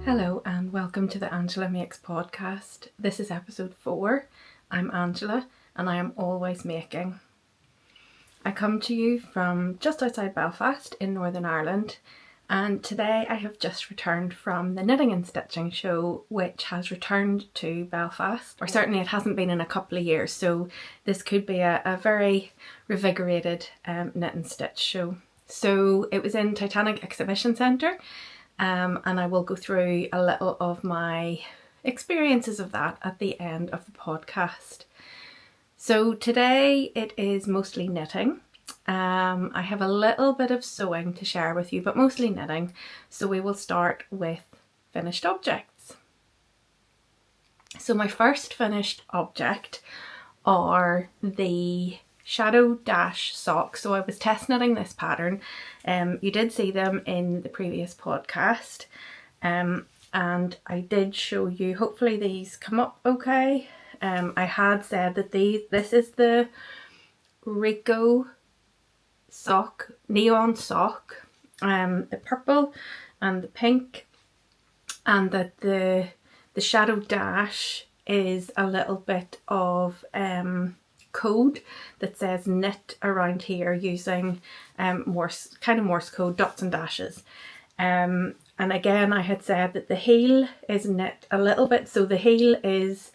Hello and welcome to the Angela Makes podcast. This is episode 4. I'm Angela and I am always making. I come to you from just outside Belfast in Northern Ireland, and today I have just returned from the Knitting and Stitching show, which has returned to Belfast, or certainly it hasn't been in a couple of years, so this could be a very revigorated knit and stitch show. So it was in Titanic Exhibition Centre. And I will go through a little of my experiences of that at the end of the podcast. So today it is mostly knitting. I have a little bit of sewing to share with you, but mostly knitting. So we will start with finished objects. So my first finished object are the Shadow Dash socks. So I was test knitting this pattern. You did see them in the previous podcast, and I did show you, hopefully these come up okay. I had said that this is the Rico sock, neon sock, the purple and the pink, and that the Shadow Dash is a little bit of code that says knit around here using Morse code, dots and dashes. And again, I had said that the heel is knit a little bit, so the heel is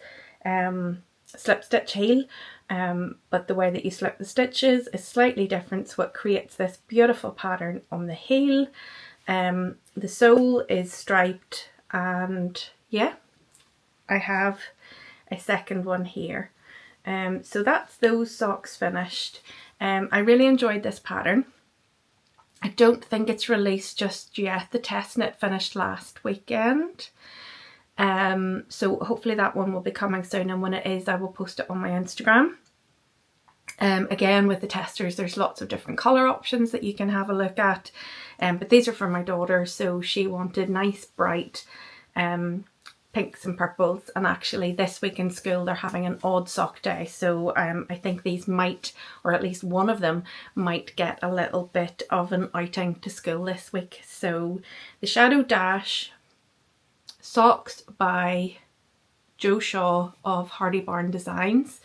slip stitch heel, but the way that you slip the stitches is slightly different, so it creates this beautiful pattern on the heel. The sole is striped, and yeah, I have a second one here. So that's those socks finished. I really enjoyed this pattern. I don't think it's released just yet. The test knit finished last weekend. So hopefully that one will be coming soon, and when it is I will post it on my Instagram. Again, with the testers there's lots of different colour options that you can have a look at, but these are for my daughter, so she wanted nice bright pinks and purples, and actually this week in school they're having an odd sock day, so I think these might, or at least one of them might, get a little bit of an outing to school this week. So the Shadow Dash socks by Jo Shaw of Hardy Barn Designs.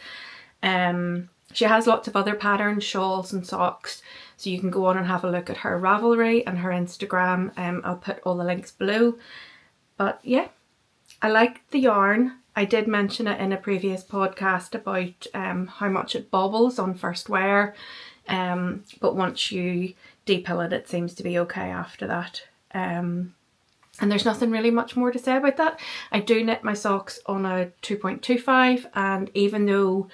She has lots of other patterns, shawls and socks, so you can go on and have a look at her Ravelry and her Instagram. I'll put all the links below. But yeah, I like the yarn. I did mention it in a previous podcast about how much it bobbles on first wear, but once you depill it, it seems to be okay after that. And there's nothing really much more to say about that. I do knit my socks on a 2.25, and even though,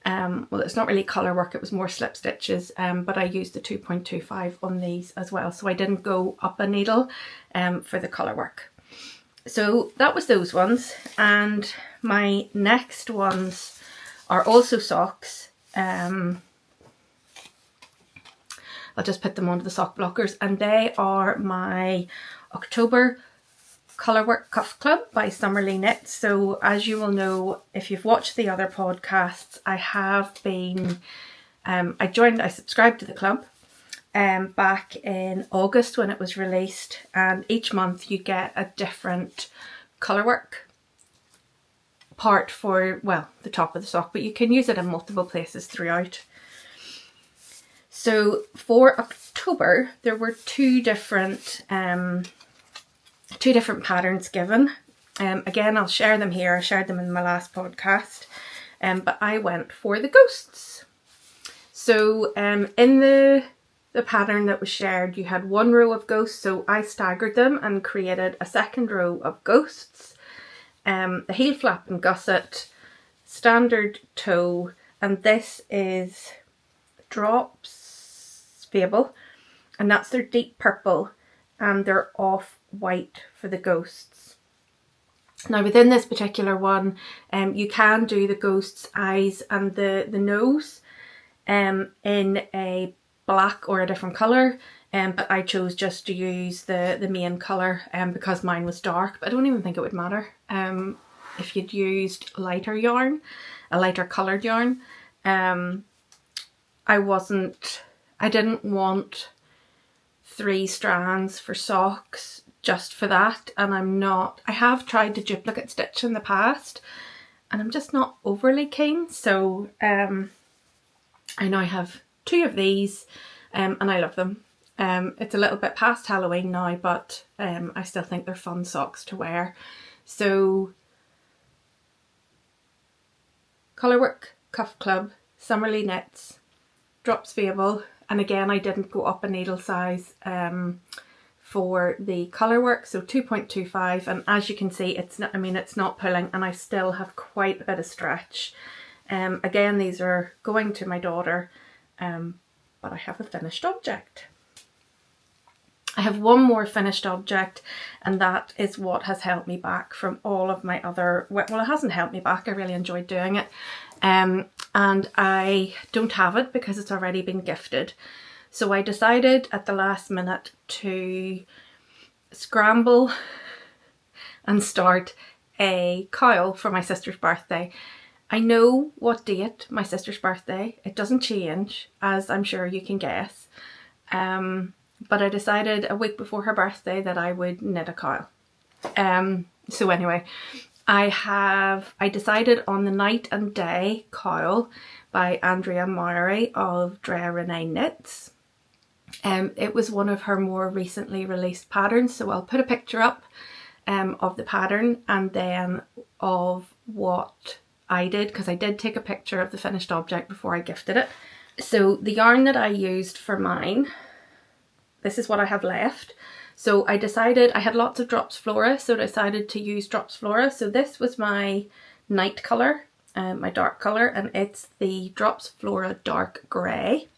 well, it's not really Colourwork, it was more slip stitches, but I used the 2.25 on these as well, so I didn't go up a needle for the Colourwork. So that was those ones, and my next ones are also socks. I'll just put them onto the sock blockers, and they are my October Colourwork Cuff Club by Summerlee Knits. So as you will know, if you've watched the other podcasts, I have been, I subscribed to the club back in August when it was released, and each month you get a different Colourwork part for, well, the top of the sock, but you can use it in multiple places throughout. So for October there were two different patterns given. Again, I'll share them here. I shared them in my last podcast, but I went for the ghosts. So in the pattern that was shared, you had one row of ghosts, so I staggered them and created a second row of ghosts. The heel flap and gusset, standard toe, and this is Drops Fable, and that's their deep purple, and they're off white for the ghosts. Now within this particular one, you can do the ghost's eyes and the nose in a black or a different colour, but I chose just to use the main colour because mine was dark, but I don't even think it would matter if you'd used lighter yarn, a lighter coloured yarn. I didn't want 3 strands for socks just for that, and I have tried to duplicate stitch in the past and I'm just not overly keen. So I now have 2 of these and I love them. It's a little bit past Halloween now, but I still think they're fun socks to wear. So Colourwork, Cuff Club, Summerly Knits, Drops Fable, and again I didn't go up a needle size for the Colourwork, so 2.25, and as you can see it's not pulling and I still have quite a bit of stretch. Again, these are going to my daughter, but I have a finished object. I have one more finished object, and that is what has held me back from all of my other, well, it hasn't held me back, I really enjoyed doing it, and I don't have it because it's already been gifted. So I decided at the last minute to scramble and start a coil for my sister's birthday. I know what date my sister's birthday, it doesn't change, as I'm sure you can guess. But I decided a week before her birthday that I would knit a coil. So anyway, I decided on the Night and Day coil by Andrea Mowry of Drea Renee Knits. It was one of her more recently released patterns, so I'll put a picture up of the pattern and then of what I did, because I did take a picture of the finished object before I gifted it. So the yarn that I used for mine, this is what I have left. So I decided, I had lots of Drops Flora, so I decided to use Drops Flora. So this was my night colour, my dark colour, and it's the Drops Flora Dark Grey.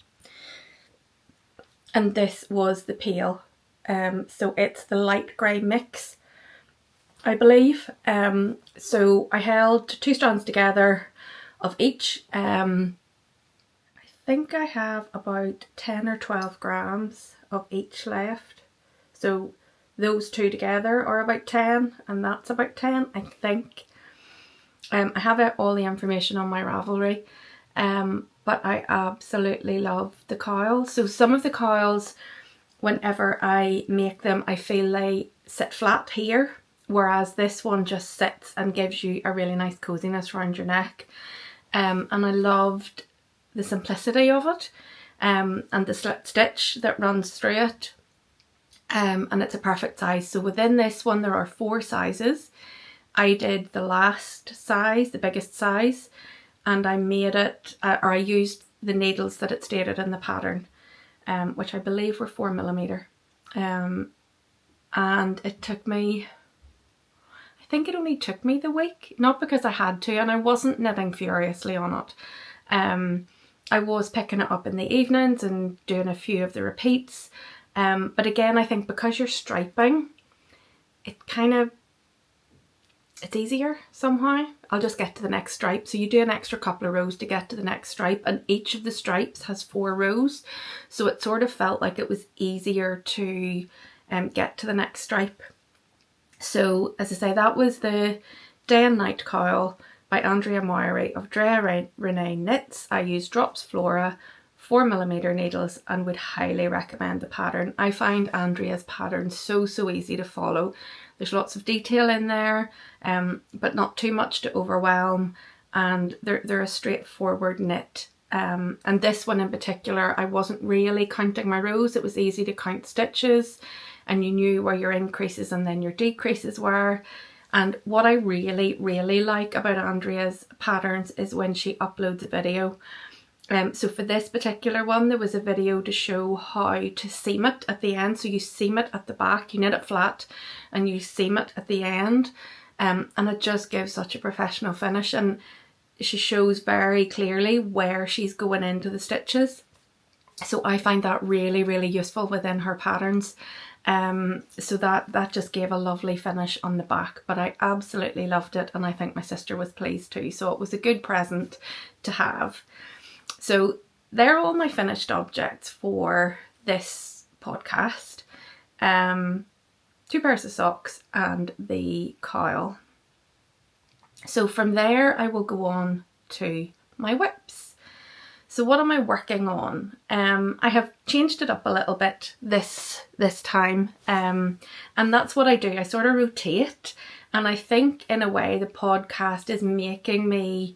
And this was the pale. So it's the light grey mix, I believe. So I held 2 strands together of each. I think I have about 10 or 12 grams of each left. So those 2 together are about 10 and that's about 10, I think. I have all the information on my Ravelry, but I absolutely love the coils. So some of the coils, whenever I make them, I feel they sit flat here, whereas this one just sits and gives you a really nice coziness around your neck. And I loved the simplicity of it, and the slit stitch that runs through it, and it's a perfect size. So within this one there are 4 sizes. I did the last size, the biggest size, and I made it, or I used the needles that it stated in the pattern, which I believe were 4mm, and it took me, I think it only took me the week, not because I had to, and I wasn't knitting furiously on it. I was picking it up in the evenings and doing a few of the repeats, but again I think because you're striping, it's easier somehow. I'll just get to the next stripe. So you do an extra couple of rows to get to the next stripe, and each of the stripes has 4 rows, so it sort of felt like it was easier to get to the next stripe. So as I say, that was the Day and Night coil by Andrea Mowry of Drea Renee Knits. I used Drops Flora 4mm needles and would highly recommend the pattern. I find Andrea's pattern so easy to follow. There's lots of detail in there, but not too much to overwhelm, and they're a straightforward knit. And this one in particular, I wasn't really counting my rows. It was easy to count stitches, and you knew where your increases and then your decreases were. And what I really like about Andrea's patterns is when she uploads a video. So for this particular one, there was a video to show how to seam it at the end. So you seam it at the back, you knit it flat, and you seam it at the end. And it just gives such a professional finish, and she shows very clearly where she's going into the stitches. So I find that really useful within her patterns. So that just gave a lovely finish on the back, but I absolutely loved it, and I think my sister was pleased too. So it was a good present to have. So they're all my finished objects for this podcast. 2 pairs of socks and the coil. So from there I will go on to my whips. So what am I working on? I have changed it up a little bit this time, and that's what I do. I sort of rotate, and I think in a way the podcast is making me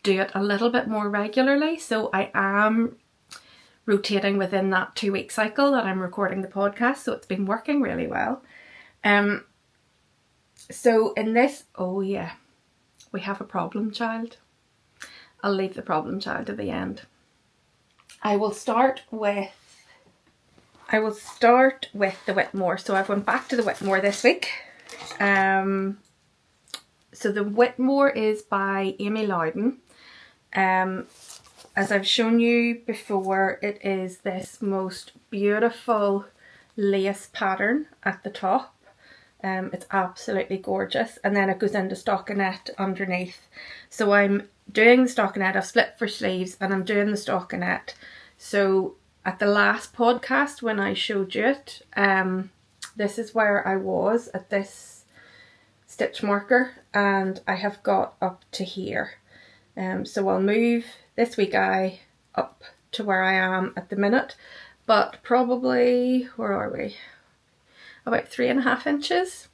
do it a little bit more regularly. So I am rotating within that 2-week cycle that I'm recording the podcast, so it's been working really well. So in this, oh yeah, we have a problem child. I'll leave the problem child at the end. I will start with the Whitmore. So I've went back to the Whitmore this week. So the Whitmore is by Amy Loudon. As I've shown you before, it is this most beautiful lace pattern at the top. It's absolutely gorgeous, and then it goes into stockinette underneath. So I'm doing the stockinette, I've split for sleeves, and I'm doing the stockinette. So at the last podcast when I showed you it, this is where I was at this stitch marker, and I have got up to here. So I'll move this week eye up to where I am at the minute, but probably, where are we? About 3.5 inches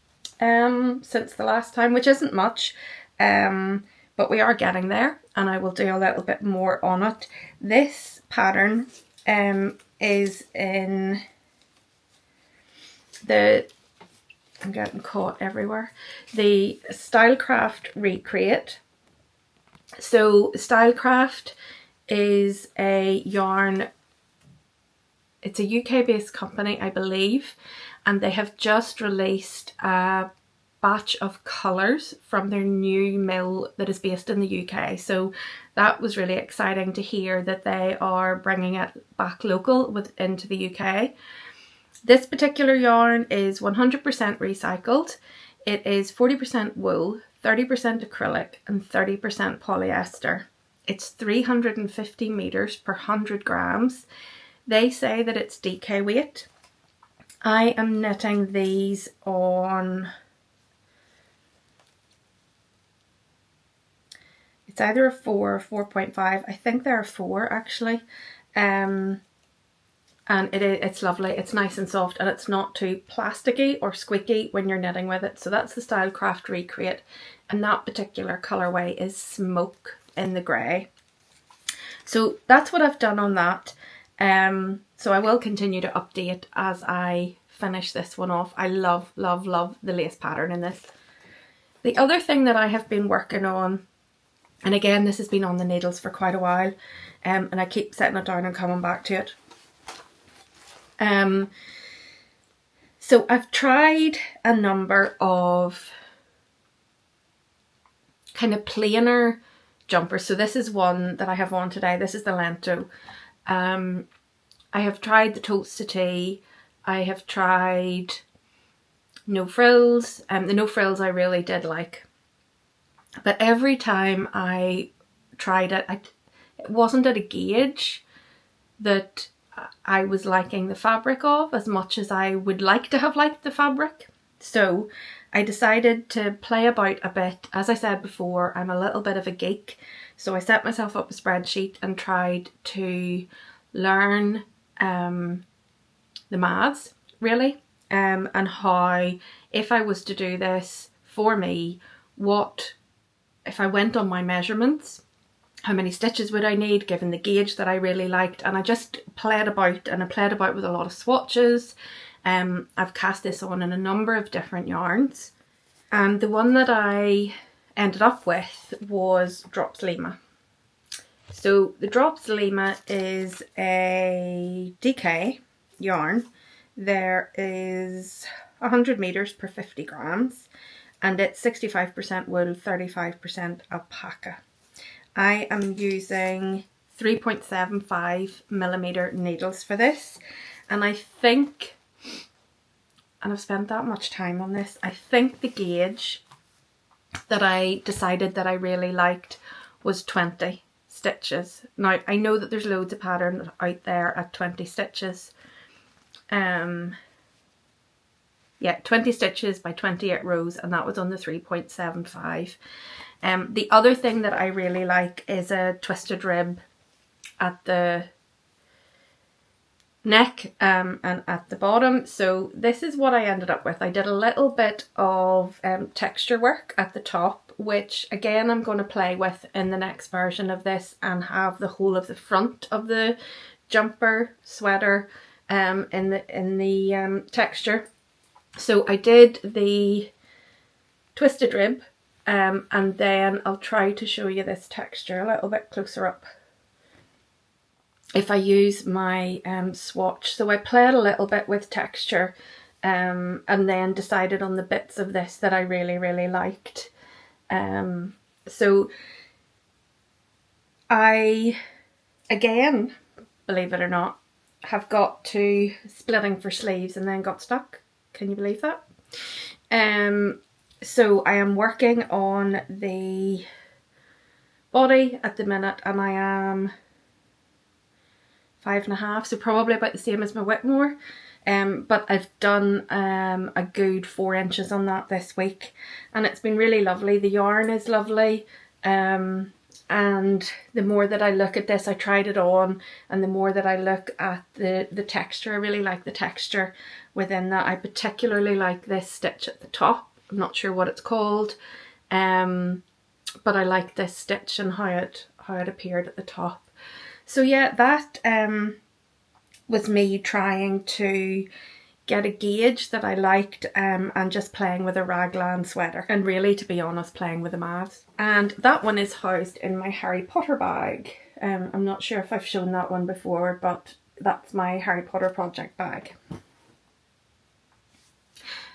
since the last time, which isn't much, but we are getting there, and I will do a little bit more on it. This pattern is in the, I'm getting caught everywhere, the Stylecraft Recreate. So Stylecraft is a yarn, it's a UK based company I believe, and they have just released a batch of colours from their new mill that is based in the UK. So that was really exciting to hear that they are bringing it back local into the UK. This particular yarn is 100% recycled. It is 40% wool, 30% acrylic and 30% polyester. It's 350 meters per 100 grams. They say that it's DK weight. I am knitting these on, it's either a 4 or 4.5. I think they're a 4 actually. And it's lovely. It's nice and soft, and it's not too plasticky or squeaky when you're knitting with it. So that's the Stylecraft Recreate, and that particular colourway is Smoke in the grey. So that's what I've done on that. So I will continue to update as I finish this one off. I love, love, love the lace pattern in this. The other thing that I have been working on, and again this has been on the needles for quite a while, and I keep setting it down and coming back to it. So I've tried a number of kind of plainer jumpers. So this is one that I have on today. This is the Lento. I have tried the Totes to Tea. I have tried no frills. The no frills I really did like. But every time I tried it, it wasn't at a gauge that I was liking the fabric of as much as I would like to have liked the fabric. So I decided to play about a bit. As I said before, I'm a little bit of a geek. So I set myself up a spreadsheet and tried to learn the maths really, and how, if I was to do this for me, what, if I went on my measurements, how many stitches would I need given the gauge that I really liked. And I just played about, and I played about with a lot of swatches. I've cast this on in a number of different yarns, and the one that I ended up with was Drops Lima. So the Drops Lima is a DK yarn. There is 100 meters per 50 grams, and it's 65% wool, 35% alpaca. I am using 3.75 millimeter needles for this, and I think, and I've spent that much time on this, I think the gauge that I decided that I really liked was 20 stitches. Now I know that there's loads of patterns out there at 20 stitches. Yeah, 20 stitches by 28 rows, and that was on the 3.75. The other thing that I really like is a twisted rib at the neck and at the bottom. So this is what I ended up with. I did a little bit of texture work at the top, which again I'm going to play with in the next version of this and have the whole of the front of the jumper sweater in the texture. So I did the twisted rib and then I'll try to show you this texture a little bit closer up if I use my swatch. So I played a little bit with texture and then decided on the bits of this that I really, really liked. So I, again, believe it or not, have got to splitting for sleeves and then got stuck. Can you believe that? So I am working on the body at the minute and I am 5.5, so probably about the same as my Whitmore. But I've done a good 4 inches on that this week and it's been really lovely. The yarn is lovely, and the more that I look at this, I tried it on, and the more that I look at the texture, I really like the texture within that. I particularly like this stitch at the top. I'm not sure what it's called, but I like this stitch and how it appeared at the top. So yeah, that was me trying to get a gauge that I liked and just playing with a raglan sweater, and really, to be honest, playing with the maths. And that one is housed in my Harry Potter bag. I'm not sure if I've shown that one before, but that's my Harry Potter project bag.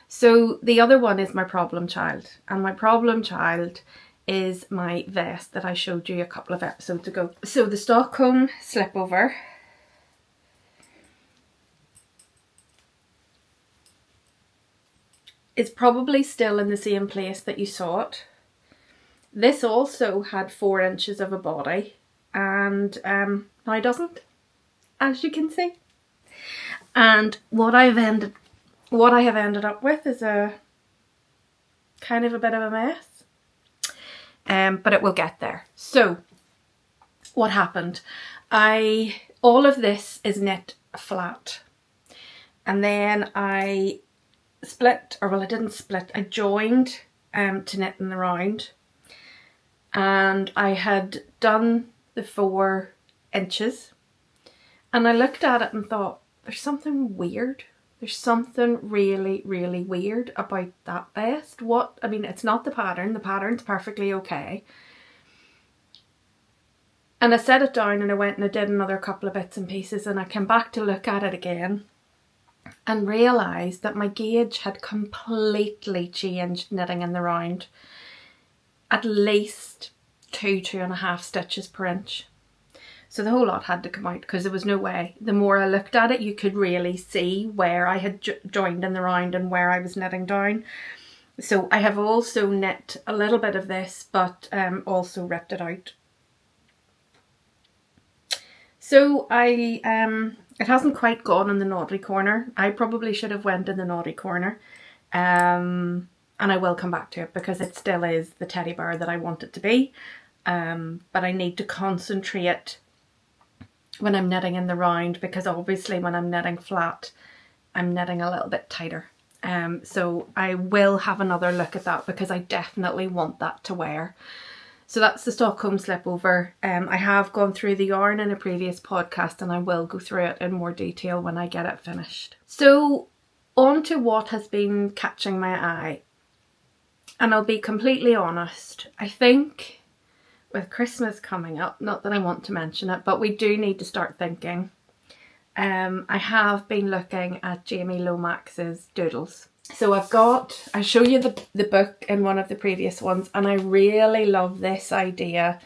So the other one is my problem child, and my problem child is my vest that I showed you a couple of episodes ago. So the Stockholm Slipover is probably still in the same place that you saw it. This also had 4 inches of a body and now doesn't, as you can see. And what I have ended up with is a kind of a bit of a mess. But it will get there. So what happened? All of this is knit flat, and then I split, or well, I didn't split, I joined to knitting around, and I had done the 4 inches, and I looked at it and thought, there's something weird. There's something really, really weird about that vest. I mean, it's not the pattern. The pattern's perfectly okay. And I set it down and I went and I did another couple of bits and pieces, and I came back to look at it again and realised that my gauge had completely changed knitting in the round. At least 2.5 stitches per inch. So the whole lot had to come out because there was no way. The more I looked at it, you could really see where I had joined in the round and where I was knitting down. So I have also knit a little bit of this, but also ripped it out. So it hasn't quite gone in the naughty corner. I probably should have went in the naughty corner. And I will come back to it because it still is the teddy bear that I want it to be. But I need to concentrate when I'm knitting in the round, because obviously when I'm knitting flat, I'm knitting a little bit tighter. So I will have another look at that because I definitely want that to wear. So that's the Stockholm Slipover. I have gone through the yarn in a previous podcast and I will go through it in more detail when I get it finished. So on to what has been catching my eye. And I'll be completely honest, I think with Christmas coming up, not that I want to mention it, but we do need to start thinking. I have been looking at Jamie Lomax's doodles. So I show you the book in one of the previous ones, and I really love this idea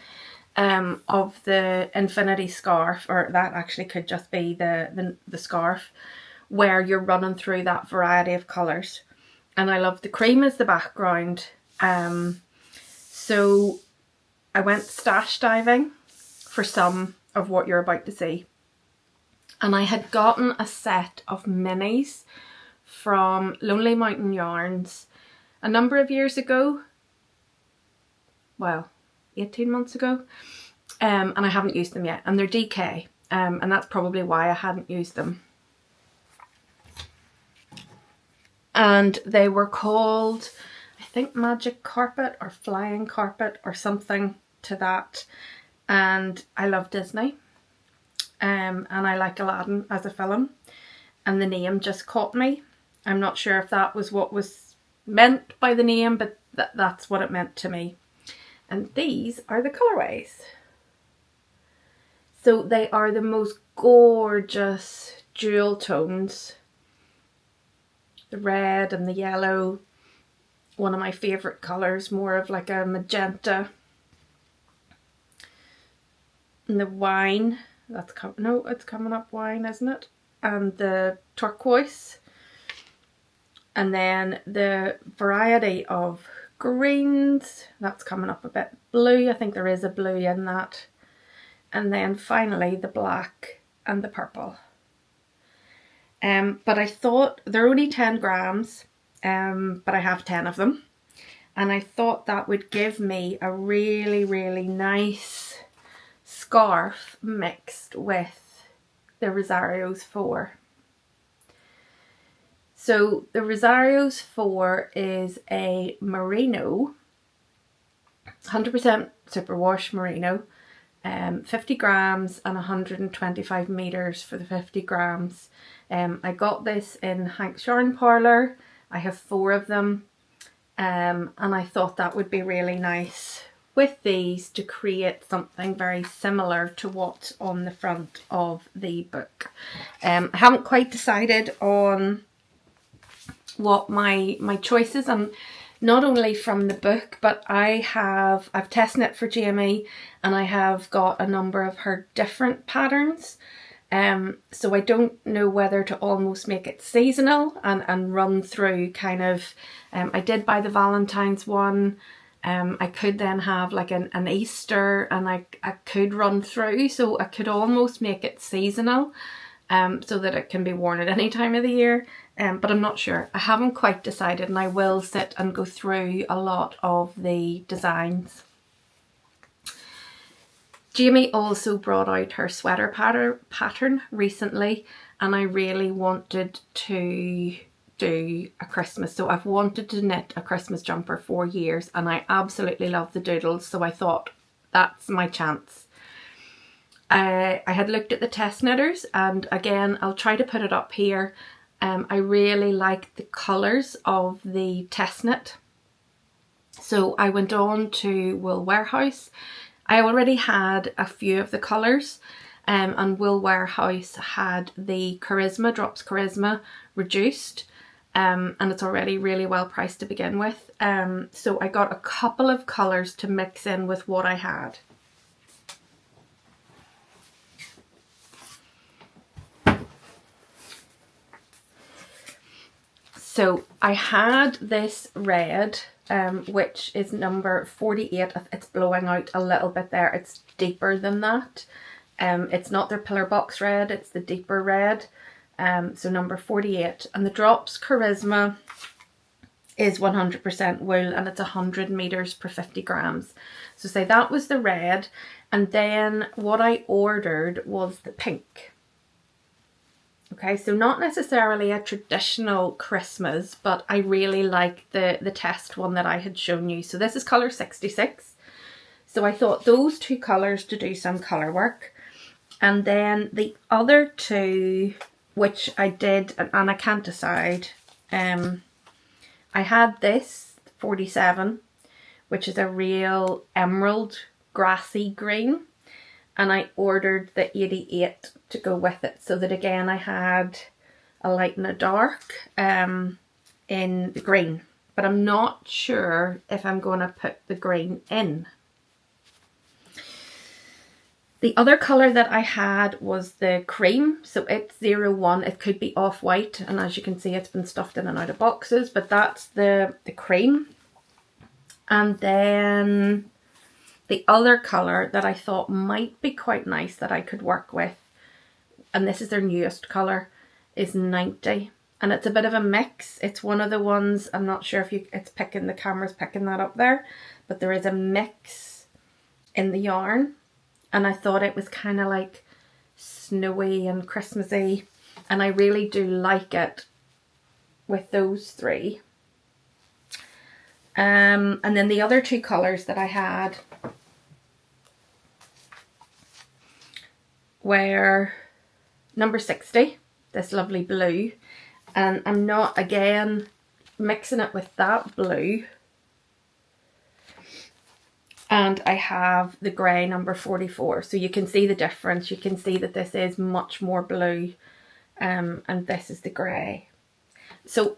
of the infinity scarf, or that actually could just be the scarf, where you're running through that variety of colours. And I love the cream as the background. So I went stash diving for some of what you're about to see. And I had gotten a set of minis from Lonely Mountain Yarns a number of years ago. Well, 18 months ago. and I haven't used them yet, and they're DK, and that's probably why I hadn't used them. And they were called, I think, Magic Carpet or Flying Carpet or something to that. And I love Disney, and I like Aladdin as a film, and the name just caught me. I'm not sure if that was what was meant by the name, but that's what it meant to me. And these are the colourways. So they are the most gorgeous jewel tones. The red and the yellow, one of my favourite colours, more of like a magenta. And the wine, it's coming up wine, isn't it? And the turquoise. And then the variety of greens, that's coming up a bit blue. I think there is a blue in that. And then finally the black and the purple. But I thought they're only 10 grams, but I have 10 of them. And I thought that would give me a really, really nice scarf mixed with the Rosario's 4. So the Rosario's 4 is a merino, 100% superwash merino, 50 grams and 125 meters for the 50 grams. I got this in Hank's Yarn Parlour. I have 4 of them, and I thought that would be really nice with these to create something very similar to what's on the front of the book. I haven't quite decided on what my choices, and not only from the book, but I've test knit for Jamie, and I have got a number of her different patterns. So I don't know whether to almost make it seasonal and run through kind of, I did buy the Valentine's one. I could then have like an Easter, and I could run through, so I could almost make it seasonal, so that it can be worn at any time of the year. But I'm not sure. I haven't quite decided, and I will sit and go through a lot of the designs. Jamie also brought out her sweater pattern recently, and I really wanted to do a Christmas. So I've wanted to knit a Christmas jumper for years, and I absolutely love the doodles, so I thought that's my chance. I had looked at the test knitters, and again, I'll try to put it up here. I really like the colours of the test knit. So I went on to Woolwarehouse. I already had a few of the colours, and Woolwarehouse had the Charisma, Drops Charisma, reduced, and it's already really well priced to begin with. So I got a couple of colours to mix in with what I had. So I had this red, which is number 48. It's blowing out a little bit there. It's deeper than that. It's not their pillar box red, it's the deeper red. So number 48. And the Drops Charisma is 100% wool, and it's 100 meters per 50 grams. So say that was the red. And then what I ordered was the pink. Okay, so not necessarily a traditional Christmas, but I really like the test one that I had shown you. So this is colour 66. So I thought those 2 colours to do some colour work. And then the other 2, which I did, and I can't decide. I had this 47, which is a real emerald grassy green. And I ordered the 88 to go with it, so that again I had a light and a dark in the green. But I'm not sure if I'm going to put the green in. The other colour that I had was the cream, so it's 01. It could be off-white, and as you can see it's been stuffed in and out of boxes, but that's the cream. And then the other colour that I thought might be quite nice that I could work with, and this is their newest colour, is 90. And it's a bit of a mix. It's one of the ones, I'm not sure if it's picking, the camera's picking that up there, but there is a mix in the yarn. and I thought it was kind of like snowy and Christmassy, and I really do like it with those three. And then the other two colours that I had were number 60, this lovely blue, and I'm not again mixing it with that blue, and I have the grey number 44, so you can see the difference. You can see that this is much more blue, and this is the grey. So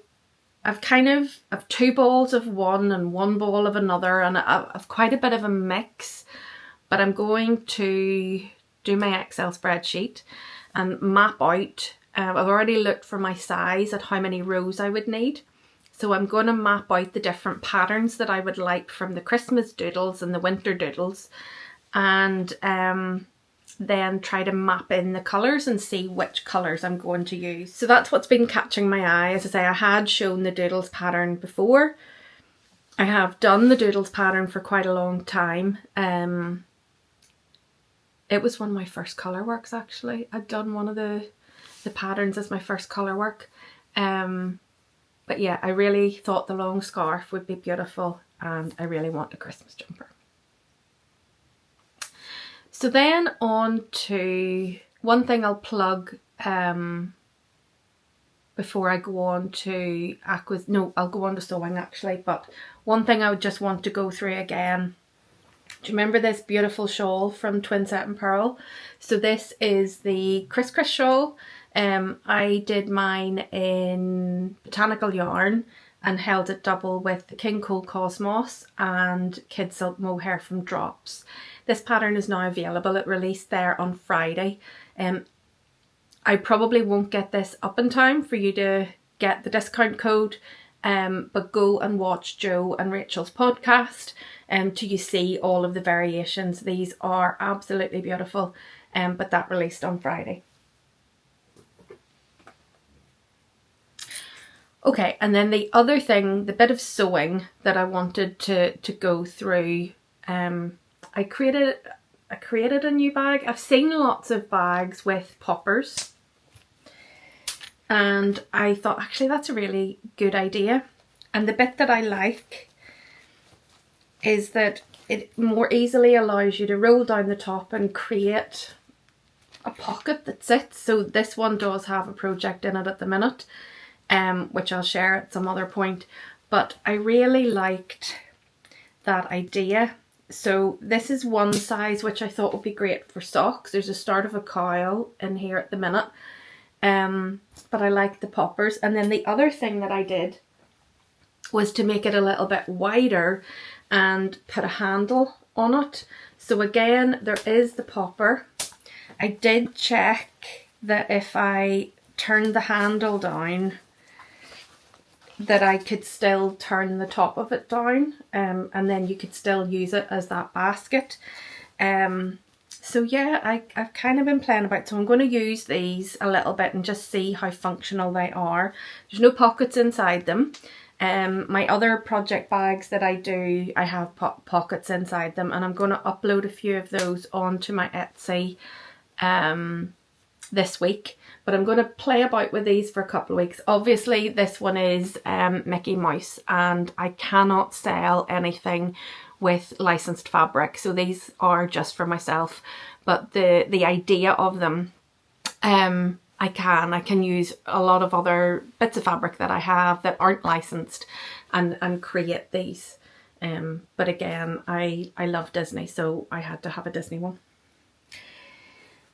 I've two balls of one and one ball of another, and I've quite a bit of a mix, but I'm going to do my Excel spreadsheet and map out. I've already looked for my size at how many rows I would need. So I'm going to map out the different patterns that I would like from the Christmas doodles and the winter doodles, and then try to map in the colours and see which colours I'm going to use. So that's what's been catching my eye. As I say, I had shown the doodles pattern before. I have done the doodles pattern for quite a long time. It was one of my first Colourworks actually. I'd done one of the patterns as my first Colourwork. But yeah, I really thought the long scarf would be beautiful, and I really want a Christmas jumper. So then on to one thing I'll plug before I go on to I'll go on to sewing actually, but one thing I would just want to go through again. Do you remember this beautiful shawl from Twin Set and Pearl? So this is the Criss Criss shawl. I did mine in botanical yarn and held it double with the King Cole Cosmos and Kid Silk Mohair from Drops. This pattern is now available. It released there on Friday. I probably won't get this up in time for you to get the discount code, but go and watch Joe and Rachel's podcast till you see all of the variations. These are absolutely beautiful, but that released on Friday. Okay, and then the other thing, the bit of sewing that I wanted to go through, I created a new bag. I've seen lots of bags with poppers, and I thought actually that's a really good idea. And the bit that I like is that it more easily allows you to roll down the top and create a pocket that sits. So this one does have a project in it at the minute, which I'll share at some other point, but I really liked that idea. So this is one size which I thought would be great for socks. There's a start of a coil in here at the minute, but I like the poppers. And then the other thing that I did was to make it a little bit wider and put a handle on it. So again, there is the popper. I did check that if I turned the handle down, that I could still turn the top of it down, and then you could still use it as that basket. So yeah, I've kind of been playing about, so I'm going to use these a little bit and just see how functional they are. There's no pockets inside them. My other project bags that I do, I have pockets inside them, and I'm going to upload a few of those onto my Etsy this week. But I'm going to play about with these for a couple of weeks. Obviously this one is Mickey Mouse, and I cannot sell anything with licensed fabric, so these are just for myself. But the idea of them, I can use a lot of other bits of fabric that I have that aren't licensed and create these. But again, I love Disney, so I had to have a Disney one.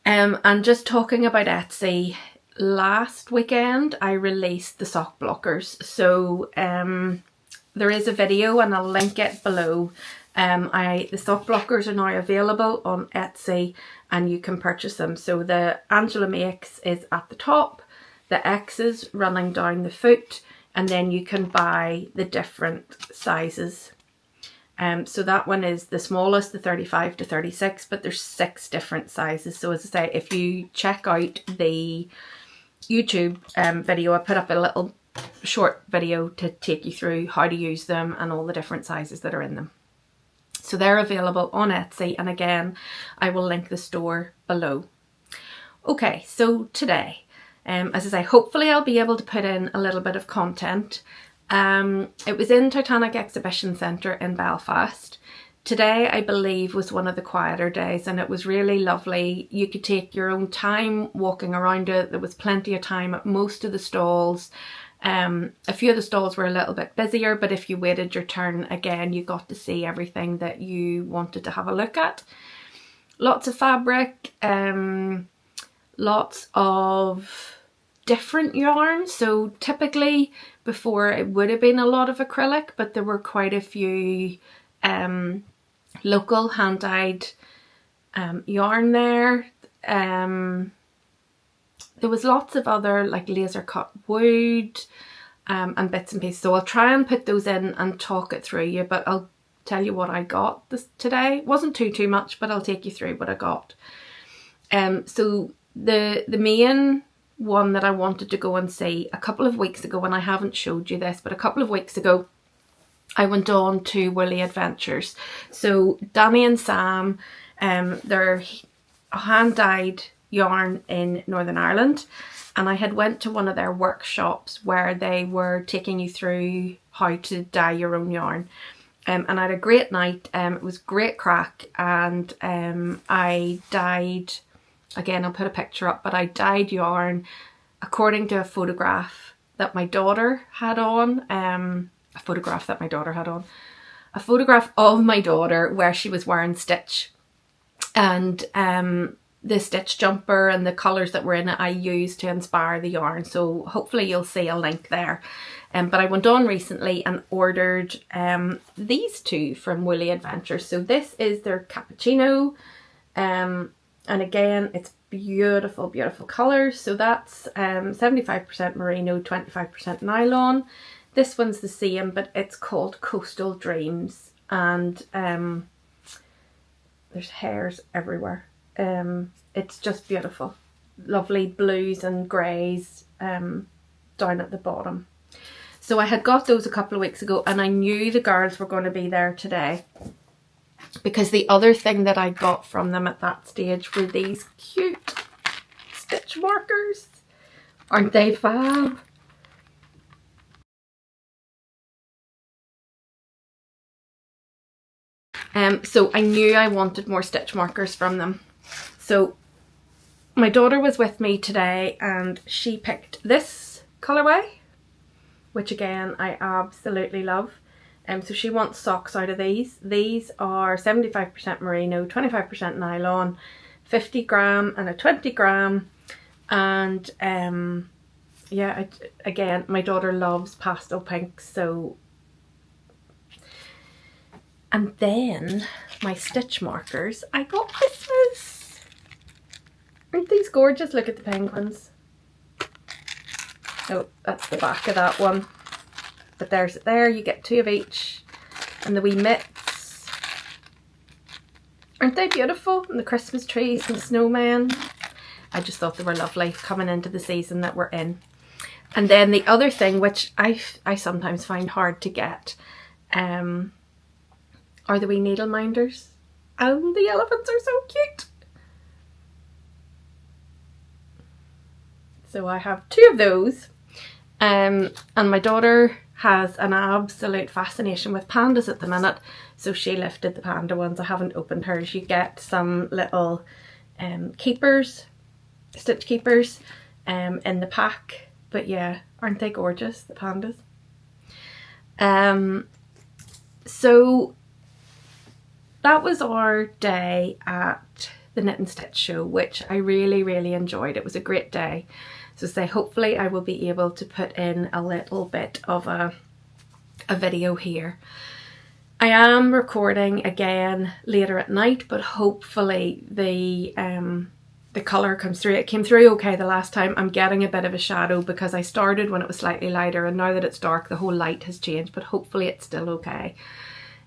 And just talking about Etsy, last weekend I released the sock blockers. So there is a video and I'll link it below. The sock blockers are now available on Etsy and you can purchase them. So the Angela Makes is at the top, the X's running down the foot, and then you can buy the different sizes. So that one is the smallest, the 35 to 36, but there's 6 different sizes. So as I say, if you check out the YouTube video, I put up a little short video to take you through how to use them and all the different sizes that are in them. So they're available on Etsy, and again, I will link the store below. Okay, so today, as I say, hopefully I'll be able to put in a little bit of content. It was in Titanic Exhibition Centre in Belfast. Today, I believe, was one of the quieter days, and it was really lovely. You could take your own time walking around it. There was plenty of time at most of the stalls. A few of the stalls were a little bit busier, but if you waited your turn, again, you got to see everything that you wanted to have a look at. Lots of fabric, lots of different yarns. So typically before it would have been a lot of acrylic, but there were quite a few local hand-dyed yarn there. There was lots of other like laser cut wood and bits and pieces. So I'll try and put those in and talk it through you, but I'll tell you what I got today. It wasn't too much, but I'll take you through what I got. So the main one that I wanted to go and see a couple of weeks ago, and I haven't showed you this, but a couple of weeks ago I went on to Woolly Adventures. So Danny and Sam, they're hand-dyed yarn in Northern Ireland, and I had went to one of their workshops where they were taking you through how to dye your own yarn. And I had a great night. It was great crack, and I dyed, again I'll put a picture up, but I dyed yarn according to a photograph that my daughter had on, a photograph of my daughter where she was wearing stitch, and the stitch jumper and the colours that were in it I used to inspire the yarn. So hopefully you'll see a link there. But I went on recently and ordered these two from Woolly Adventures. So this is their cappuccino, and again it's beautiful colours. So that's 75% merino, 25% nylon. This one's the same, but it's called Coastal Dreams, and there's hairs everywhere. It's just beautiful. Lovely blues and greys down at the bottom. So I had got those a couple of weeks ago, and I knew the girls were going to be there today, because the other thing that I got from them at that stage were these cute stitch markers. Aren't they fab? So I knew I wanted more stitch markers from them. So my daughter was with me today, and she picked this colourway, which again I absolutely love. So she wants socks out of these. These are 75% merino, 25% nylon, 50 gram and a 20 gram. And yeah, again, my daughter loves pastel pinks, so. And then my stitch markers I got Christmas. Aren't these gorgeous? Look at the penguins. Oh, that's the back of that one. But there's it there. You get two of each. And the wee mitts. Aren't they beautiful? And the Christmas trees and the snowman. I just thought they were lovely coming into the season that we're in. And then the other thing, which I sometimes find hard to get, are the wee needle minders. And the elephants are so cute. So I have two of those. And my daughter has an absolute fascination with pandas at the minute. So she lifted the panda ones. I haven't opened hers. You get some little keepers, stitch keepers in the pack. But yeah, aren't they gorgeous, the pandas? So that was our day at the Knit and Stitch show, which I really enjoyed. It was a great day. So say hopefully I will be able to put in a little bit of a video here. I am recording again later at night, but hopefully the colour comes through. It came through okay the last time. I'm getting a bit of a shadow because I started when it was slightly lighter, and now that it's dark the whole light has changed, but hopefully it's still okay.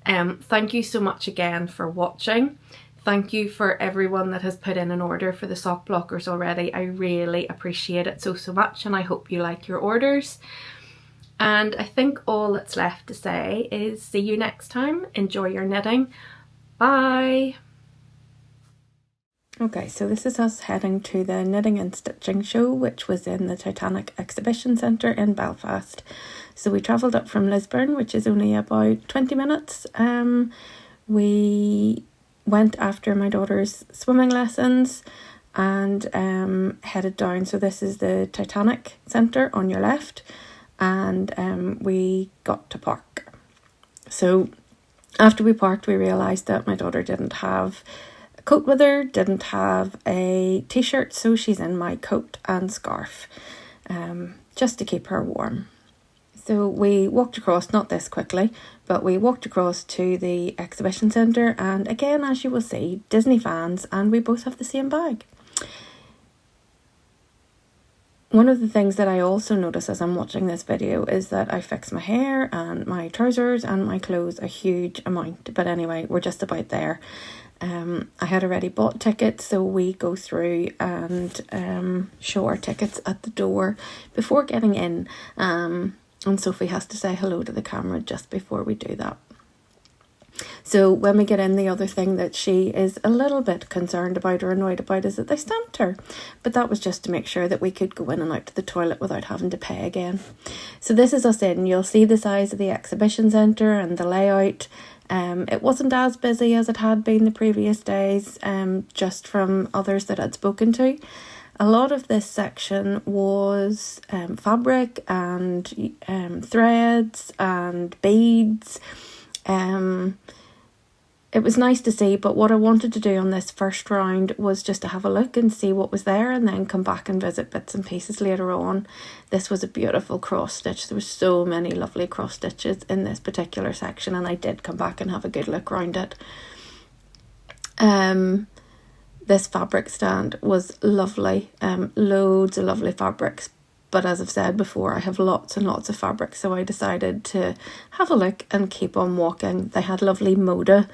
Thank you so much again for watching. Thank you for everyone that has put in an order for the sock blockers already. I really appreciate it so much, and I hope you like your orders. And I think all that's left to say is see you next time. Enjoy your knitting. Bye! Okay, so this is us heading to the knitting and stitching show, which was in the Titanic Exhibition Centre in Belfast. So we travelled up from Lisburn, which is only about 20 minutes. We went after my daughter's swimming lessons and headed down. So this is the Titanic Centre on your left, and we got to park. So after we parked, we realised that my daughter didn't have a coat with her, didn't have a t-shirt, so she's in my coat and scarf, just to keep her warm. So we walked across, not this quickly, but we walked across to the exhibition centre, and again, as you will see, Disney fans, and we both have the same bag. One of the things that I also notice as I'm watching this video is that I fix my hair and my trousers and my clothes a huge amount. But anyway, we're just about there. I had already bought tickets, so we go through and show our tickets at the door before getting in. And Sophie has to say hello to the camera just before we do that. So when we get in, the other thing that she is a little bit concerned about or annoyed about is that they stamped her. But that was just to make sure that we could go in and out to the toilet without having to pay again. So this is us in. You'll see the size of the exhibition centre and the layout. It wasn't as busy as it had been the previous days, just from others that I'd spoken to. A lot of this section was fabric and threads and beads. It was nice to see, but what I wanted to do on this first round was just to have a look and see what was there and then come back and visit bits and pieces later on. This was a beautiful cross stitch. There were so many lovely cross stitches in this particular section, and I did come back and have a good look around it. This fabric stand was lovely, loads of lovely fabrics. But as I've said before, I have lots and lots of fabric, so I decided to have a look and keep on walking. They had lovely Moda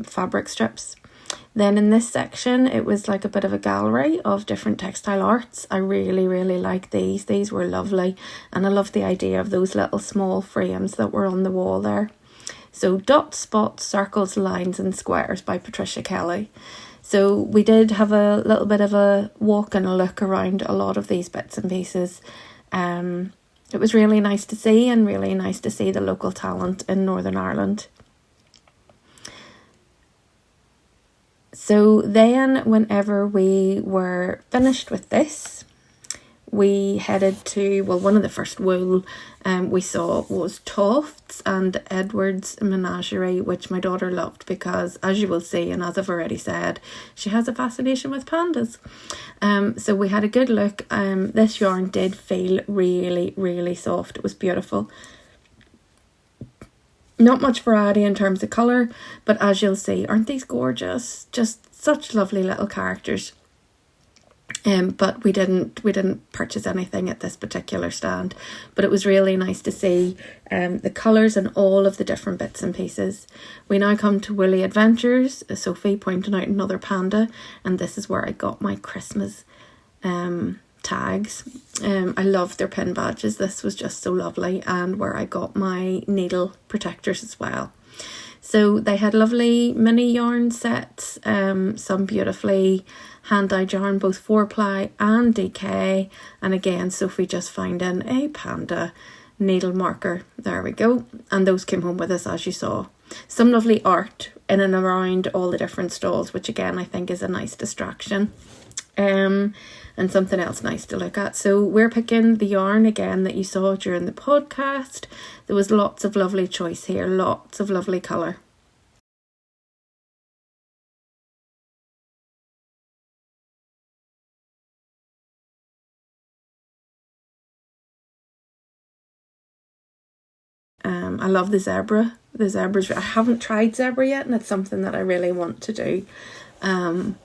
fabric strips. Then in this section, it was like a bit of a gallery of different textile arts. I really, really like these. These were lovely, and I love the idea of those little small frames that were on the wall there. So Dots, Spots, Circles, Lines and Squares by Patricia Kelly. So we did have a little bit of a walk and a look around a lot of these bits and pieces. It was really nice to see, and really nice to see the local talent in Northern Ireland. So then whenever we were finished with this, we headed to, well, one of the first wool we saw was Tofts and Edward's Menagerie, which my daughter loved because, as you will see, and as I've already said, she has a fascination with pandas. So we had a good look. This yarn did feel really, really soft. It was beautiful. Not much variety in terms of colour, but as you'll see, aren't these gorgeous? Just such lovely little characters. But we didn't purchase anything at this particular stand, but it was really nice to see the colours and all of the different bits and pieces. We now come to Woolly Adventures, Sophie pointing out another panda, and this is where I got my Christmas tags. I love their pin badges. This was just so lovely, and where I got my needle protectors as well. So they had lovely mini yarn sets, some beautifully hand-dyed yarn, both 4-ply and DK, and again Sophie just found in a panda needle marker. There we go, and those came home with us, as you saw. Some lovely art in and around all the different stalls, which again I think is a nice distraction. And something else nice to look at. So we're picking the yarn again that you saw during the podcast. There was lots of lovely choice here, lots of lovely colour. I love the zebra. The zebras, I haven't tried zebra yet, and it's something that I really want to do. And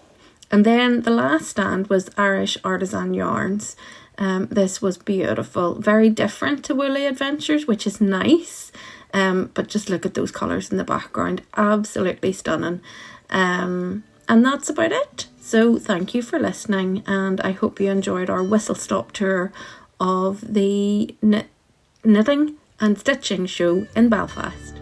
then the last stand was Irish Artisan Yarns. This was beautiful, very different to Woolly Adventures, which is nice. But just look at those colours in the background, absolutely stunning. And that's about it. So thank you for listening, and I hope you enjoyed our whistle-stop tour of the knitting and stitching show in Belfast.